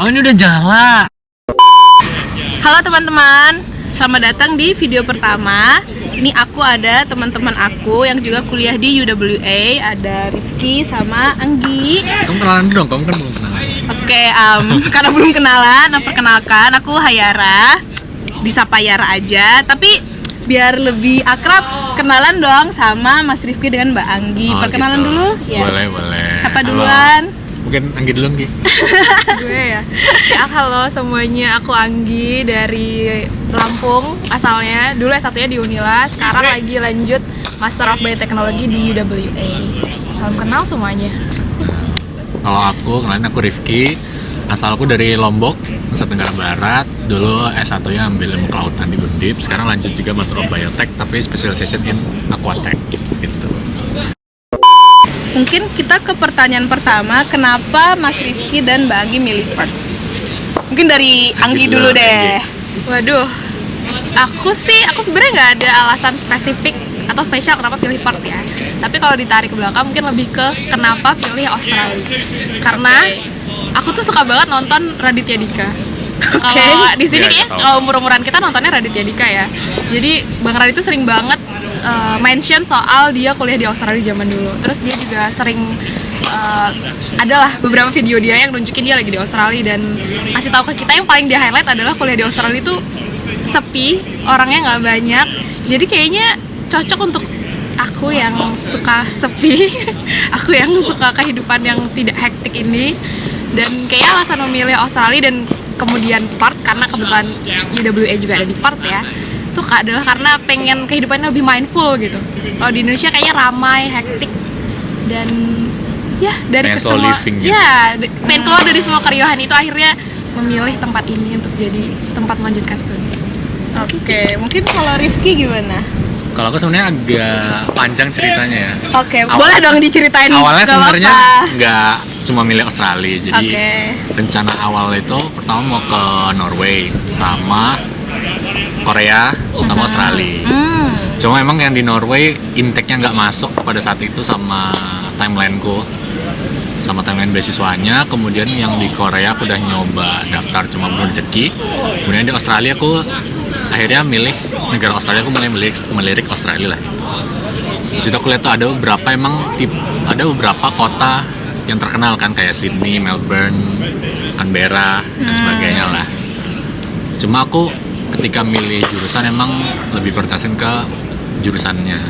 Oh, ini udah nyala. Halo teman-teman, selamat datang di video pertama. Ini aku ada teman-teman aku yang juga kuliah di UWA. Ada Rifki sama Anggi. Kamu kenalan dulu dong, kamu kan belum kenalan. Oke, karena belum kenalan, perkenalkan aku Hayara. Disapa Yara aja, tapi biar lebih akrab kenalan dong sama Mas Rifki dengan Mbak Anggi. Oh, Perkenalan gitu. dulu ya. Boleh. Siapa Halo. duluan? Mungkin Anggi dulu, Anggi. Gue ya. Halo semuanya, aku Anggi dari Lampung asalnya. Dulu S1-nya di Unila, sekarang lagi lanjut Master of Biotechnology di UWA. Salam kenal semuanya. Kalau kenalin aku Rifki. Asalku dari Lombok, Nusa Tenggara Barat. Dulu S1-nya ambil ilmu kelautan di Undip. Sekarang lanjut juga Master of Biotech, tapi specialization in aquatech. Gitu. Mungkin kita ke pertanyaan pertama, kenapa Mas Rifki dan Mbak Anggi milih PERT? Mungkin dari Anggi dulu deh. Waduh, aku sebenarnya nggak ada alasan spesifik atau spesial kenapa pilih PERT ya. Tapi kalau ditarik ke belakang mungkin lebih ke kenapa pilih Australia. Karena aku tuh suka banget nonton Raditya Dika. Kalau di sini Iya, ya, kalau umur-umuran kita nontonnya Raditya Dika ya. Jadi Bang Radit tuh sering banget mention soal dia kuliah di Australia zaman dulu. Terus dia juga sering adalah beberapa video dia yang nunjukin dia lagi di Australia dan kasih tahu ke kita yang paling dia highlight adalah kuliah di Australia itu sepi, orangnya nggak banyak. Jadi kayaknya cocok untuk aku yang suka sepi, aku yang suka kehidupan yang tidak hektik ini. Dan kayak alasan memilih Australia dan kemudian PERT karena kebetulan UWA juga ada di PERT ya, itu adalah karena pengen kehidupannya lebih mindful gitu. Kalau di Indonesia kayaknya ramai, hektik, dan ya dari Slow semua living gitu. ya pengen keluar dari semua keriuhan itu, akhirnya memilih tempat ini untuk jadi tempat melanjutkan studi. Oke, mungkin kalau Rifki gimana? Kalau aku sebenarnya agak panjang ceritanya ya. Oke, boleh dong diceritain. Awalnya gak sebenarnya apa-apa. nggak cuma milih Australia, jadi Oke. rencana awal itu pertama mau ke Norway sama Korea sama Australia. Cuma memang yang di Norway intake-nya nggak masuk pada saat itu sama timelineku, sama timeline beasiswanya. Kemudian yang di Korea aku udah nyoba daftar cuma belum rezeki. Kemudian di Australia aku akhirnya milih negara Australia, aku mulai melirik Australia lah. Di situ aku lihat tuh ada beberapa kota yang terkenal kan, kayak Sydney, Melbourne, Canberra dan sebagainya lah. Cuma aku ketika milih jurusan emang lebih prioritasin ke jurusannya.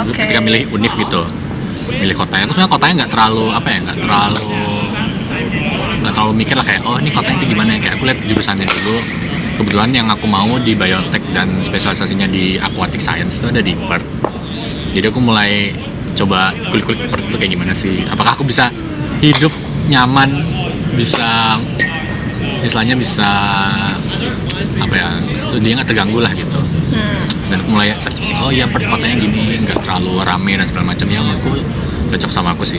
Oke. Ketika milih univ gitu, milih kotanya, terus sebenarnya kotanya nggak terlalu mikir lah kayak, oh ini kotanya itu gimana ya, kayak aku lihat jurusannya dulu. Kebetulan yang aku mau di biotech dan spesialisasinya di aquatic science itu ada di PERT. Jadi aku mulai coba kulik-kulik PERT itu kayak gimana sih, apakah aku bisa hidup nyaman, bisa istilahnya bisa apa ya, studinya nggak terganggu lah gitu. Dan aku mulai searching, oh iya PERT kotanya gini, nggak terlalu rame dan segala macam, ya menurutku cocok sama aku sih.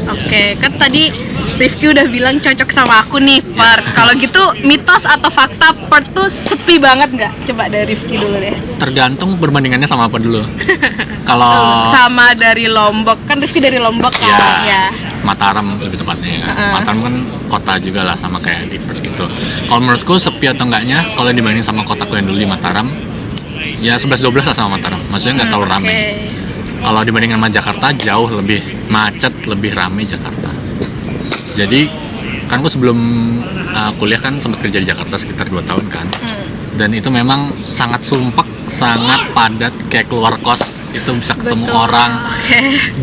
Oke, kan tadi Rifki udah bilang cocok sama aku nih, PERT. Kalau gitu mitos atau fakta PERT tuh sepi banget nggak? Coba dari Rifki dulu deh. Tergantung perbandingannya sama apa dulu. Kalau Sama dari Lombok, kan Rifki dari Lombok kan? Ya. Mataram lebih tepatnya. Mataram kan kota juga lah, sama kayak di Perth gitu. Kalau menurutku sepi atau enggaknya, kalau dibanding sama kotaku yang dulu di Mataram, ya 11-12 lah sama Mataram. Maksudnya nggak terlalu rame. Kalau dibandingkan sama Jakarta, jauh lebih macet, lebih rame Jakarta. Jadi kan aku sebelum kuliah kan sempat kerja di Jakarta sekitar 2 tahun kan. Dan itu memang sangat sumpek, sangat padat, kayak keluar kos itu bisa ketemu orang.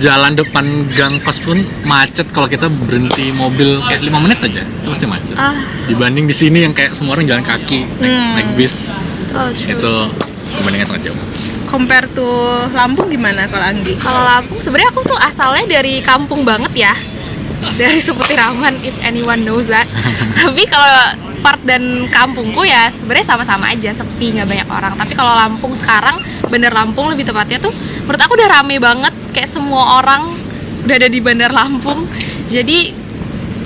Jalan depan gang kos pun macet, kalau kita berhenti mobil kayak 5 menit aja itu pasti macet. Dibanding di sini yang kayak semua orang jalan kaki, naik bis, itu perbandingannya sangat jauh. Compare to Lampung gimana kalau Anggi? Kalau Lampung sebenarnya aku tuh asalnya dari kampung banget ya, dari Supetiraman, if anyone knows that. Tapi kalau PERT dan kampungku ya sebenarnya sama-sama aja, sepi, nggak banyak orang. Tapi kalau Lampung sekarang, Bandar Lampung lebih tepatnya tuh, menurut aku udah rame banget, kayak semua orang udah ada di Bandar Lampung. Jadi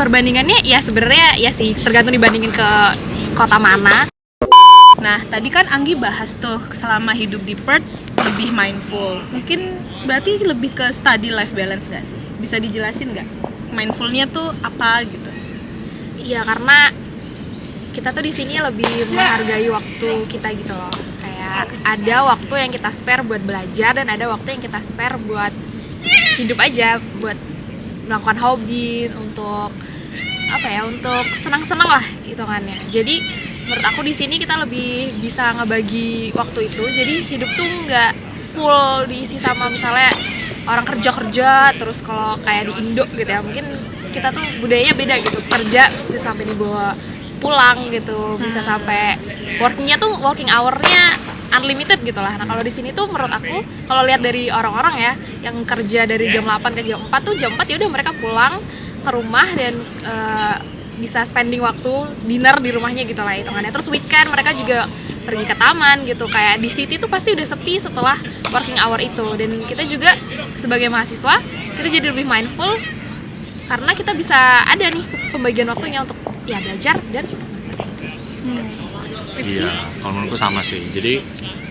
perbandingannya ya sebenarnya ya sih tergantung dibandingin ke kota mana. Nah, tadi kan Anggi bahas tuh selama hidup di PERT lebih mindful. Mungkin berarti lebih ke study life balance nggak sih? Bisa dijelasin nggak? Mindfulnya tuh apa gitu? Iya, karena kita tuh di sini lebih menghargai waktu kita gitu loh. Kayak ada waktu yang kita spare buat belajar dan ada waktu yang kita spare buat hidup aja, buat melakukan hobi, untuk apa ya, untuk senang-senang lah hitungannya. Jadi menurut aku di sini kita lebih bisa ngebagi waktu itu. Jadi hidup tuh nggak full diisi sama misalnya orang kerja terus. Kalau kayak di Indo gitu ya, mungkin kita tuh budayanya beda gitu, kerja bisa sampai dibawa pulang gitu, bisa sampai working hour-nya unlimited gitu lah. Nah kalau di sini tuh menurut aku, kalau lihat dari orang-orang ya yang kerja dari jam 8 ke jam 4 tuh, jam 4 ya udah mereka pulang ke rumah dan bisa spending waktu dinner di rumahnya gitu lah hitungannya. Terus weekend mereka juga pergi ke taman gitu, kayak di city tuh pasti udah sepi setelah working hour itu. Dan kita juga sebagai mahasiswa kita jadi lebih mindful karena kita bisa ada nih pembagian waktunya untuk ya belajar dan Iya, kalau menurutku sama sih. Jadi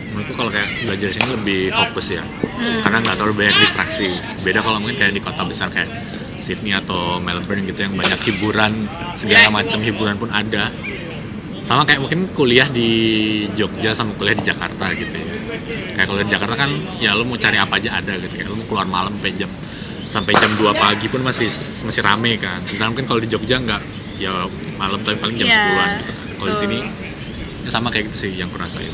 menurutku kalau kayak belajar di sini lebih fokus ya, karena nggak terlalu banyak distraksi. Beda kalau mungkin kayak di kota besar kayak Sydney atau Melbourne gitu yang banyak hiburan, segala macam hiburan pun ada. Sama kayak mungkin kuliah di Jogja sama kuliah di Jakarta gitu ya. Kayak kuliah di Jakarta kan ya lu mau cari apa aja ada gitu, kayak lu mau keluar malam sampai jam 2 pagi pun masih rame kan. Sedangkan mungkin kalau di Jogja nggak, ya malam tapi paling jam 10-an gitu. Kalau di sini ya sama kayak gitu sih yang kurasain.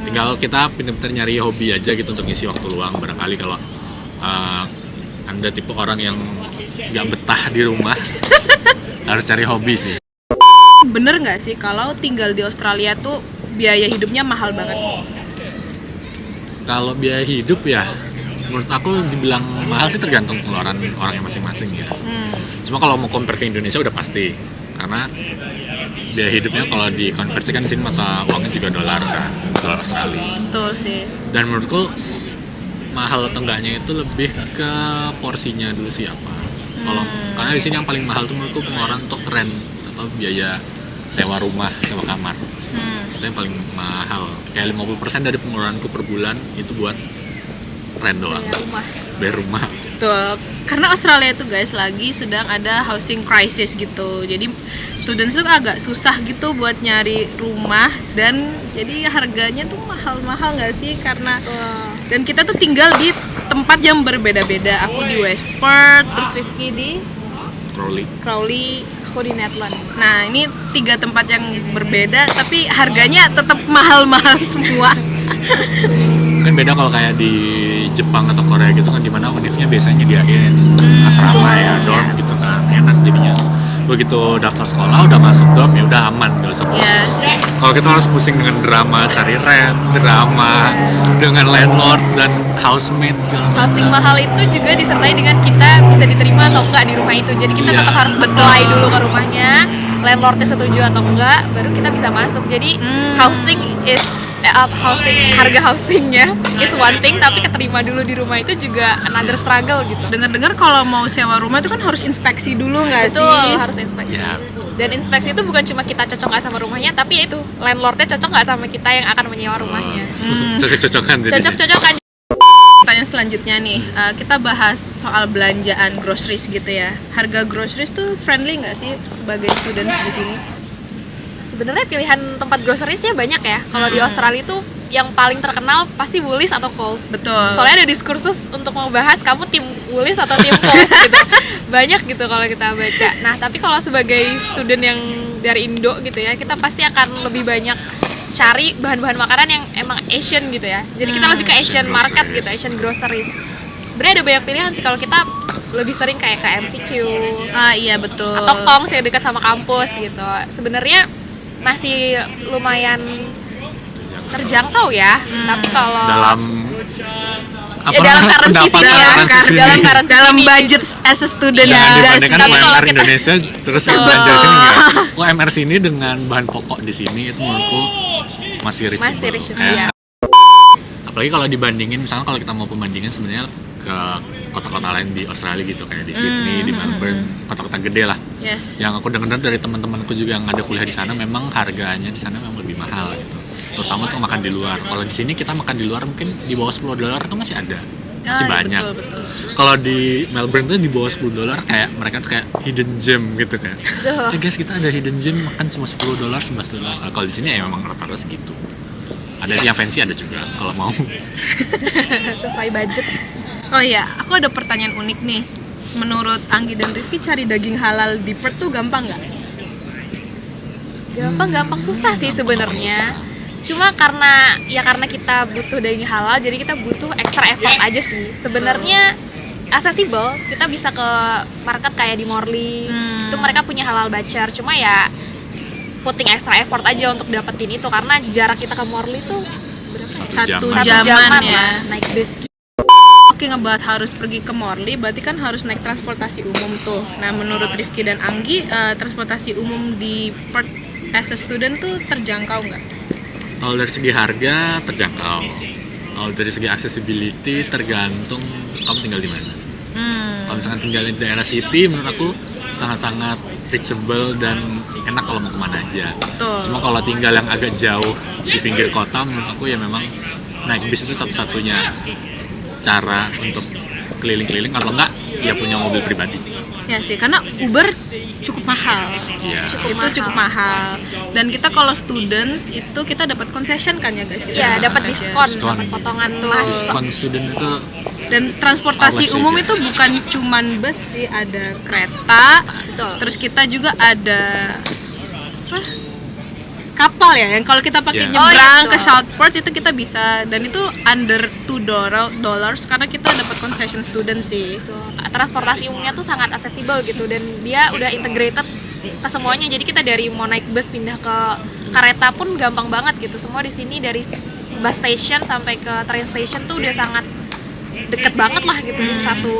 Tinggal kita pintar-pintar nyari hobi aja gitu untuk ngisi waktu luang. Barangkali kalau Anda tipe orang yang nggak betah di rumah harus cari hobi sih. Bener nggak sih kalau tinggal di Australia tuh biaya hidupnya mahal banget? Kalau biaya hidup ya menurut aku dibilang mahal sih tergantung pengeluaran orang yang masing-masing ya. Cuma kalau mau compare ke Indonesia udah pasti, karena biaya hidupnya kalau dikonversikan di sini mata uangnya juga dolar kan, dolar Australia. Betul sih. Dan menurutku mahal atau enggaknya itu lebih ke porsinya dulu sih apa. Kalau karena di sini yang paling mahal tuh menurutku pengeluaran untuk rent atau biaya sewa rumah, sewa kamar. Itu yang paling mahal. Kayak 50% dari pengeluaranku per bulan itu buat rent doang. Bayar rumah. Betul. Karena Australia itu guys lagi sedang ada housing crisis gitu. Jadi students tuh agak susah gitu buat nyari rumah, dan jadi harganya tuh mahal-mahal nggak sih? Karena dan kita tuh tinggal di tempat yang berbeda-beda. Aku di West Perth, terus Rifki di Crowley, aku di Netherlands. Nah ini 3 tempat yang berbeda tapi harganya tetap mahal-mahal semua. Kan beda kalau kayak di Jepang atau Korea gitu kan, dimana univnya biasanya nyediain asrama ya, dorm gitu kan, enak jadinya. Begitu daftar sekolah udah masuk dorm ya udah aman, gak usah pusing. Yes. Kalau kita harus pusing dengan drama cari rent, drama dengan landlord dan housemate segala macam. Housing mahal itu juga disertai dengan kita bisa diterima atau enggak di rumah itu. Jadi kita Iya, tetap harus apply dulu ke rumahnya, landlordnya setuju atau enggak, baru kita bisa masuk. Jadi harga housingnya is one thing, tapi keterima dulu di rumah itu juga another struggle gitu. Dengar-dengar kalau mau sewa rumah itu kan harus inspeksi dulu nggak sih? Betul, harus inspeksi. Ya. Dan inspeksi itu bukan cuma kita cocok nggak sama rumahnya, tapi ya itu landlordnya cocok nggak sama kita yang akan menyewa rumahnya. Cocok-cocokan jadinya. Cocok-cocokan. Pertanyaan selanjutnya nih, kita bahas soal belanjaan groceries gitu ya. Harga groceries tuh friendly nggak sih sebagai students di sini? Sebenarnya pilihan tempat groceriesnya banyak ya. Kalau di Australia itu yang paling terkenal pasti Woolies atau Coles. Betul. Soalnya ada diskursus untuk membahas kamu tim Woolies atau tim Coles gitu. Banyak gitu kalau kita baca. Nah, tapi kalau sebagai student yang dari Indo gitu ya, kita pasti akan lebih banyak cari bahan-bahan makanan yang emang Asian gitu ya. Jadi kita lebih ke Asian market gitu, Asian groceries. Sebenarnya ada banyak pilihan sih, kalau kita lebih sering kayak ke MCQ. Ah iya betul. Atau Kongs yang dekat sama kampus gitu. Sebenarnya masih lumayan terjangkau ya. Tapi kalau dalam dalam currency sini ya, dalam currency dalam sini. budget as a student Ya, guys. dibandingkan Tapi kalau UMR kita- Indonesia terus belanja di sini nggak. UMR sini dengan bahan pokok di sini itu menurutku masih reachable. Masih reachable, Kayak- ya. Apalagi kalau dibandingin, misalnya kalau kita mau pembandingan sebenarnya ke kota-kota lain di Australia gitu, kayak di Sydney, di Melbourne, kota-kota gede lah. Yes. Yang aku dengar dari teman-temanku juga yang ada kuliah di sana, memang harganya di sana memang lebih mahal gitu. Terutama untuk makan di luar. Kalau di sini kita makan di luar mungkin di bawah $10 itu masih ada. masih iya, banyak. betul. Kalau di Melbourne tuh di bawah $10 kayak mereka tuh kayak hidden gem gitu kan. Tuh. Guys, kita ada hidden gem makan cuma $10, $11. Nah, kalau di sini ya memang rata-rata segitu. Ada yang fancy ada juga kalau mau. Sesuai budget. Oh iya, aku ada pertanyaan unik nih. Menurut Anggi dan Rifki cari daging halal di Perth tuh gampang nggak? Gampang susah sih sebenarnya. Cuma karena kita butuh daging halal, jadi kita butuh extra effort aja sih. Sebenarnya accessible, kita bisa ke market kayak di Morley. Itu mereka punya halal butcher. Cuma ya putting extra effort aja untuk dapetin itu karena jarak kita ke Morley tuh berapa? Satu Satu jaman jaman ya. lah naik bis. Oke, ngebuat harus pergi ke Morley, berarti kan harus naik transportasi umum tuh. Nah, menurut Rifki dan Anggi, transportasi umum di Perth as a student tuh terjangkau nggak? Kalau dari segi harga terjangkau. Kalau dari segi accessibility tergantung kamu tinggal di mana. Kalau misalkan tinggal di daerah city, menurut aku sangat-sangat reachable dan enak kalau mau kemana aja. Betul. Cuma kalau tinggal yang agak jauh di pinggir kota, menurut aku ya memang naik bis itu satu-satunya cara untuk keliling-keliling, atau enggak ya punya mobil pribadi. Ya sih, karena Uber cukup mahal. Iya. Cukup mahal. Dan kita kalau students itu kita dapat concession kan ya guys? Kita Ya, dapat concession. diskon, dapat potongan Betul. mas. Diskon student itu Dan transportasi Awas umum juga. itu bukan cuman bus sih, ada kereta. Betul. Terus kita juga ada apa? Kapal ya, yang kalau kita pakai Yeah. nyebrang Oh, iya, ke betul. Southport itu kita bisa, dan itu under $2 karena kita dapat concession student sih. Gitu. Transportasi umumnya tuh sangat accessible gitu dan dia udah integrated ke semuanya. Jadi kita dari mau naik bus pindah ke kereta pun gampang banget gitu. Semua di sini dari bus station sampai ke train station tuh udah sangat deket banget lah gitu. Satu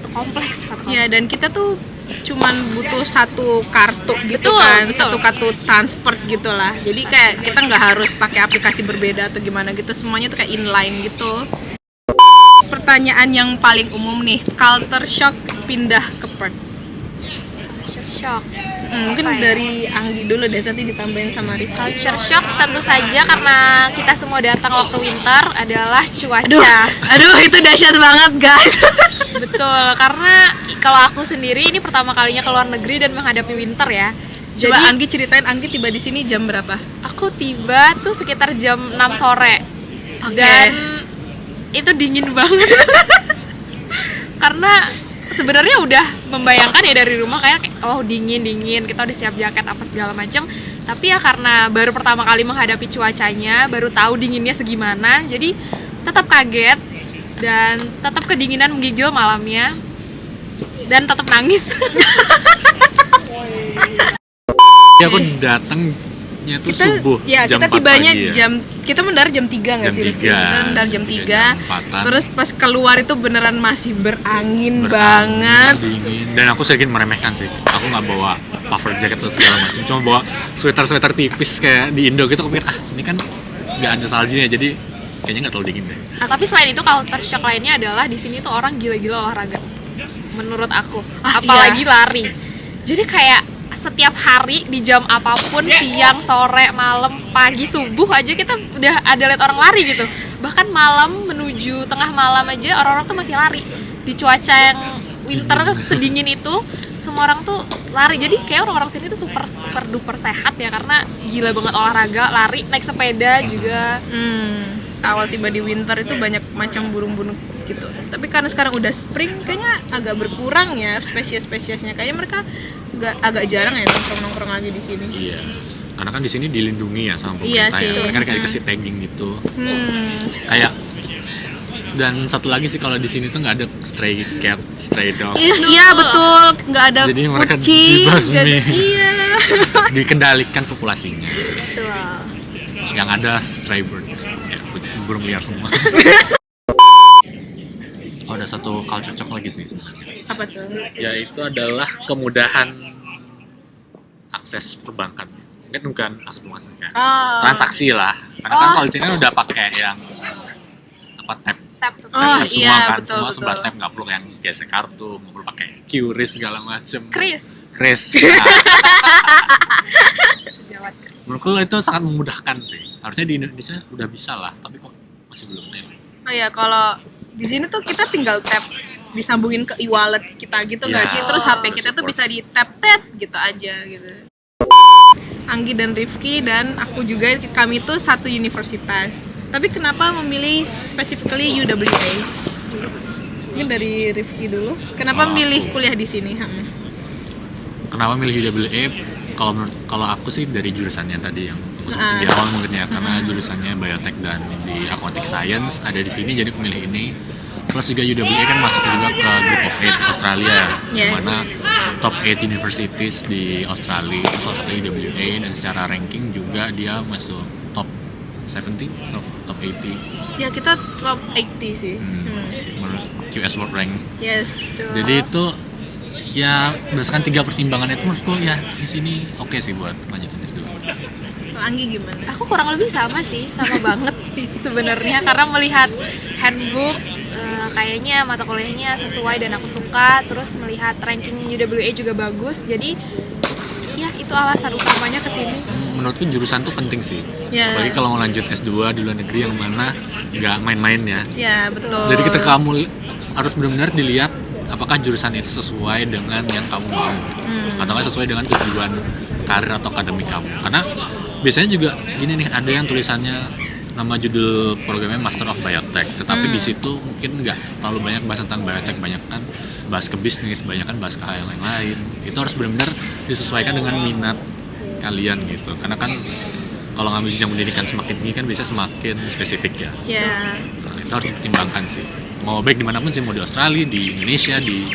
kompleks. Ya, dan kita tuh cuman butuh satu kartu gitu Betul, kan, betul. satu kartu transport gitulah. Jadi kayak kita nggak harus pakai aplikasi berbeda atau gimana gitu, semuanya tuh kayak inline gitu. Pertanyaan yang paling umum nih, culture shock pindah ke Perth. Shock. Mungkin Apa ya? dari Anggi dulu deh, nanti ditambahin sama Rifki. Culture shock tentu saja karena kita semua datang waktu winter adalah cuaca. Aduh, itu dahsyat banget guys. Betul, karena kalau aku sendiri ini pertama kalinya ke luar negeri dan menghadapi winter ya. Coba Jadi Anggi ceritain, Anggi tiba di sini jam berapa? aku tiba tuh sekitar jam 6 sore. Oke. Dan itu dingin banget. Karena sebenarnya udah membayangkan ya dari rumah kayak oh dingin, kita udah siap jaket apa segala macam. Tapi ya karena baru pertama kali menghadapi cuacanya, baru tahu dinginnya segimana, jadi tetap kaget dan tetap kedinginan menggigil malamnya dan tetap nangis. ya aku datangnya tuh subuh Ya, jam kita 4 tibanya pagi ya. kita mendarat jam 3 nggak Jam sih Rifki? 3. Kita mendarat jam 3. Jam 4-an. Terus pas keluar itu beneran masih berangin Berangin, banget. dingin. Dan aku sedikit meremehkan sih, aku nggak bawa puffer jacket atau segala macam, cuma bawa sweater tipis kayak di Indo gitu. Aku pikir ini kan nggak ada saljunya, jadi kayaknya nggak terlalu dingin deh. Tapi selain itu culture shock lainnya adalah di sini tuh orang gila-gila olahraga. Menurut aku, apalagi lari. Jadi kayak setiap hari di jam apapun, siang, sore, malam, pagi, subuh aja kita udah ada lihat orang lari gitu. Bahkan malam menuju tengah malam aja orang-orang tuh masih lari. Di cuaca yang winter sedingin itu, semua orang tuh lari. Jadi kayak orang-orang sini tuh super duper sehat ya, karena gila banget olahraga, lari, naik sepeda juga. Awal tiba di winter itu banyak macam burung-burung gitu. Tapi karena sekarang udah spring, kayaknya agak berkurang ya spesies-spesiesnya. Kayaknya mereka agak jarang ya nongkrong lagi di sini. Iya, karena kan di sini dilindungi ya sama Iya pemerintah. sih. Ya. Mereka kayak dikasih tagging gitu. Kayak dan satu lagi sih, kalau di sini tuh nggak ada stray cat, stray dog. Iya betul, nggak ada Jadi mereka kucing, dibasmi. nggak ada- iya. Dikendalikan populasinya. Betul. Yang ada stray bird, ya burung liar semua. Oh, ada satu culture shock lagi sih sebenarnya. Apa tuh? Yaitu adalah kemudahan akses perbankan. Mungkin bukan akses perbankan, kayak transaksi lah. Karena kan kalau di sini udah pakai yang apa tap Tap tuh. tap semua iya, kan, betul, semua betul. sebelah tap, nggak perlu yang gesek kartu, nggak perlu pakai QRIS segala macem. Chris. Nah, Sejawat Chris. menurutku itu sangat memudahkan sih. Harusnya di Indonesia udah bisa lah, tapi kok masih belum ya. Oh ya, kalau di sini tuh kita tinggal tap, disambungin ke e-wallet kita gitu nggak Ya, sih? Terus HP kita tuh support. bisa di tap gitu aja gitu. Anggi dan Rifki dan aku juga, kami tuh satu universitas. Tapi kenapa memilih specifically UWA? Mungkin dari Rifki dulu. Kenapa Kalau milih aku. kuliah di sini? Kenapa milih UWA? Kalau aku sih dari jurusannya tadi yang aku sebutin di awal mungkin ya, karena jurusannya biotek dan di aquatic science ada di sini, jadi aku milih ini. Plus juga UWA kan masuk juga ke Group of 8 Australia, Yes. dimana top 8 universities di Australia, salah satu UWA, dan secara ranking juga dia masuk top 70, top 80 Ya kita top 80 sih. menurut QS World Rank. Yes. Jadi itu ya berdasarkan 3 pertimbangan itu menurutku ya di sini oke sih buat lanjutin S2. Kalau Anggi gimana? Aku kurang lebih sama sih, sama banget sebenarnya, karena melihat handbook kayaknya mata kuliahnya sesuai dan aku suka, terus melihat ranking UWA juga bagus, jadi ya itu alasan utamanya kesini. Menurutku jurusan tuh penting sih, Ya. apalagi kalau mau lanjut S2 di luar negeri yang mana nggak main-main ya. Ya betul. Jadi ketika kamu harus benar-benar dilihat apakah jurusan itu sesuai dengan yang kamu mau, atau nggak sesuai dengan tujuan karir atau akademik kamu. Karena biasanya juga gini nih, ada yang tulisannya nama judul programnya Master of Biotech, tetapi di situ mungkin nggak terlalu banyak bahas tentang biotech, banyak kan bahas ke bisnis, banyak kan bahas ke hal yang lain. Itu harus benar-benar disesuaikan dengan minat kalian gitu. Karena kan kalau ngambil jenjang pendidikan semakin tinggi kan bisa semakin spesifik ya. Ya. Nah, itu harus dipertimbangkan sih. Mau baik dimanapun sih, mau di Australia, di Indonesia, di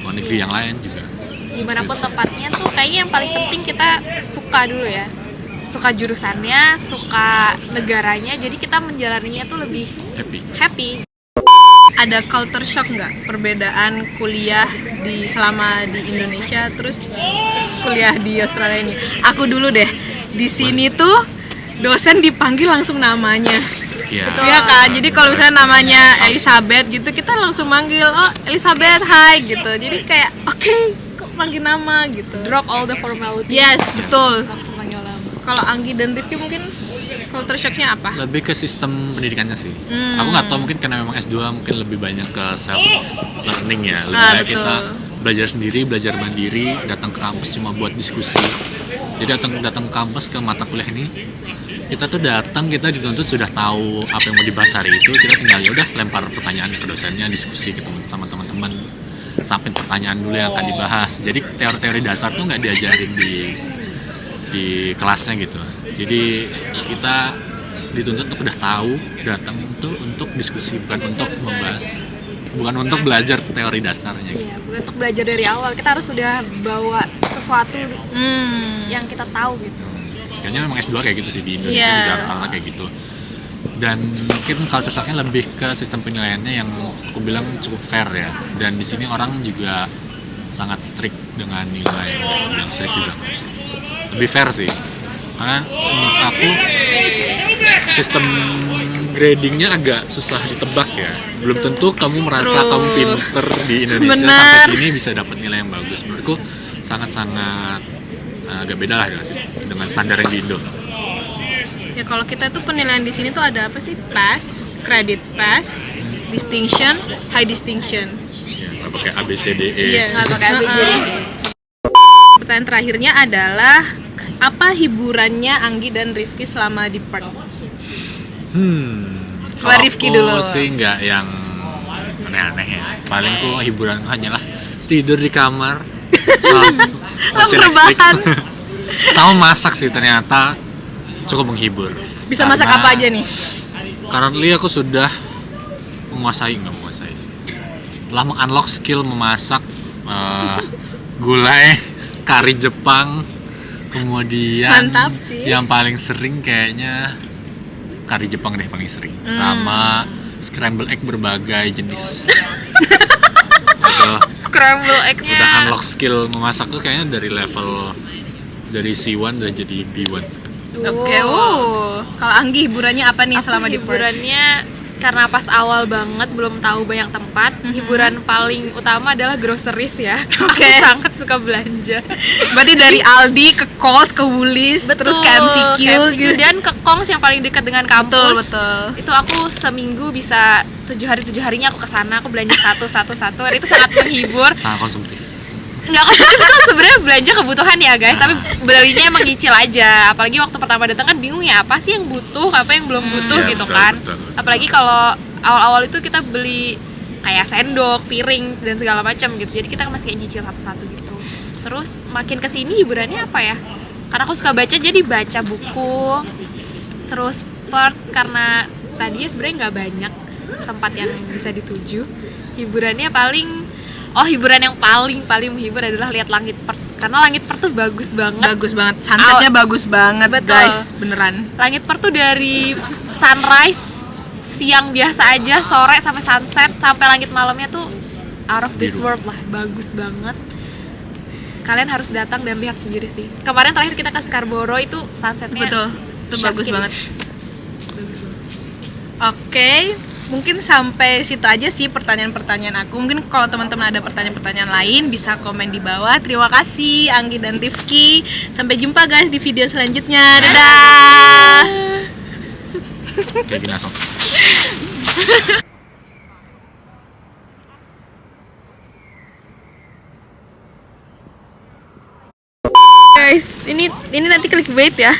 luar negeri yang lain juga. Dimanapun tempatnya tuh kayaknya yang paling penting kita suka dulu ya, suka jurusannya, suka negaranya, jadi kita menjalaninya tuh lebih happy. Ada culture shock nggak, perbedaan kuliah selama di Indonesia terus kuliah di Australia ini? Aku dulu deh, di sini tuh dosen dipanggil langsung namanya. Iya. Betul. Iya kan, jadi kalau misalnya namanya Elizabeth gitu, kita langsung manggil, oh Elizabeth, hai gitu. Jadi kayak oke, kok manggil nama gitu. Drop all the formality. Yes, betul. Langsung panggil nama. Kalau Anggi dan Rifki mungkin culture shocknya apa? Lebih ke sistem pendidikannya sih. Aku nggak tahu, mungkin karena memang S2 mungkin lebih banyak ke self learning ya. Lebih banyak betul. kita belajar sendiri, belajar mandiri, datang ke kampus cuma buat diskusi. Jadi datang ke kampus ke mata kuliah ini, kita tuh datang, kita dituntut sudah tahu apa yang mau dibahas hari itu, kita tinggal ya udah lempar pertanyaan ke dosennya, diskusi sama teman-teman, sampai pertanyaan dulu yang akan dibahas. Jadi teori-teori dasar tuh nggak diajarin di kelasnya gitu. Jadi kita dituntut untuk udah tahu, datang tuh untuk diskusi, bukan untuk membahas, bukan untuk belajar teori dasarnya gitu. Iya, bukan untuk belajar dari awal, kita harus sudah bawa sesuatu yang kita tahu gitu. Kayaknya memang S2 kayak gitu sih, di Indonesia Iya. juga rata-rata kayak gitu. Dan mungkin culture shock-nya lebih ke sistem penilaiannya yang aku bilang cukup fair ya. Dan di sini orang juga sangat strict dengan nilai, yang strict juga nggak sih. Lebih fair sih. Karena menurut aku sistem gradingnya agak susah ditebak ya. Belum tentu kamu merasa True. kamu pinter di Indonesia Benar. sampai sini bisa dapat nilai yang bagus. Menurutku sangat-sangat agak beda lah dengan standar yang di Indo. Ya kalau kita tuh penilaian di sini tuh ada apa sih? Pass, credit pass, distinction, high distinction. Ya, nggak pakai A B C D E. Iya, Nggak pakai ABCD. Pertanyaan terakhirnya adalah apa hiburannya Anggi dan Rifki selama di Perth? Kalau Rifki aku dulu. sih nggak yang aneh-aneh ya. Paling ku hiburan hanyalah tidur di kamar. Masih rebahan. Sama masak sih, ternyata cukup menghibur. Bisa masak Karena apa aja nih? Currently aku sudah nggak menguasai sih. Telah meng-unlock skill memasak gulai, kari Jepang, kemudian Mantap sih. yang paling sering kayaknya kari Jepang deh paling sering, sama scramble egg berbagai jenis. Udah Scramble egg-nya. unlock skill memasak tuh kayaknya dari level dari C1 udah jadi B1. Oke, kalau Anggi hiburannya apa nih selama di Perth? Hiburannya karena pas awal banget belum tahu banyak tempat, hiburan paling utama adalah groceries ya. Oke. Aku sangat suka belanja. Berarti dari Aldi ke Coles ke Woolies terus ke MCQ gitu. dan ke Kongs yang paling dekat dengan kampus. Betul. Itu aku seminggu bisa 7 harinya aku ke sana, aku belanja satu. Dan itu sangat menghibur. Sangat konsumtif. Nggak kan itu sebenarnya belanja kebutuhan ya guys, tapi belinya emang nyicil aja. Apalagi waktu pertama datang kan bingung ya, apa sih yang butuh, apa yang belum butuh Ya, gitu betul, kan. betul. Apalagi kalau awal-awal itu kita beli kayak sendok, piring dan segala macam gitu. Jadi kita masih kayak nyicil satu-satu gitu. Terus makin kesini hiburannya apa ya? Karena aku suka baca, jadi baca buku. Terus sport, karena tadinya sebenarnya nggak banyak tempat yang bisa dituju. Hiburannya hiburan yang paling menghibur adalah lihat langit Perth. Karena langit Perth tuh bagus banget. Bagus banget, sunsetnya bagus banget. Betul. Guys, beneran. Langit Perth tuh dari sunrise siang biasa aja, sore sampai sunset, sampai langit malamnya tuh out of this Biru. world lah, bagus banget. Kalian harus datang dan lihat sendiri sih. Kemarin terakhir kita ke Scarborough itu sunsetnya. Betul, itu chef bagus kiss. banget. Bagus banget. Oke, mungkin sampai situ aja sih pertanyaan-pertanyaan aku. Mungkin kalau teman-teman ada pertanyaan-pertanyaan lain bisa komen di bawah. Terima kasih Anggi dan Rifki. Sampai jumpa guys di video selanjutnya. Dadah. Kayak gini langsung. Guys, ini nanti clickbait ya.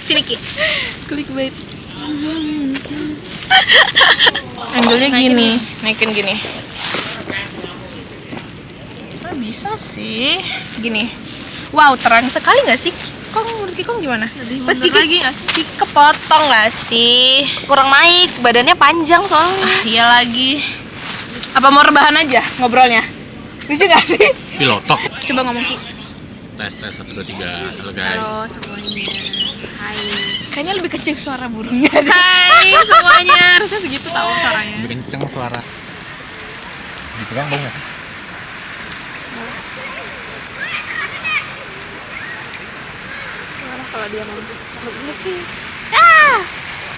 Sini Ki. Clickbait. Angle-nya gini, naikin gini. Bisa sih. Gini. Wow, terang sekali nggak sih? Menurut Kong gimana? Lebih Pas mundur Kiki lagi nggak sih? Kiki kepotong nggak sih? Kurang naik, badannya panjang soalnya. Iya lagi. Apa mau rebahan aja ngobrolnya? Lucu nggak sih? Pilotok. Coba ngomong Ki. Tes 1 2 3. Halo guys. Halo semuanya. Hai. Kayaknya lebih kecil suara burungnya. Hai semuanya. Harusnya segitu tahu suaranya. Lebih kenceng suara. Dipegang bau nggak? Gimana kalau dia mau? Ini sih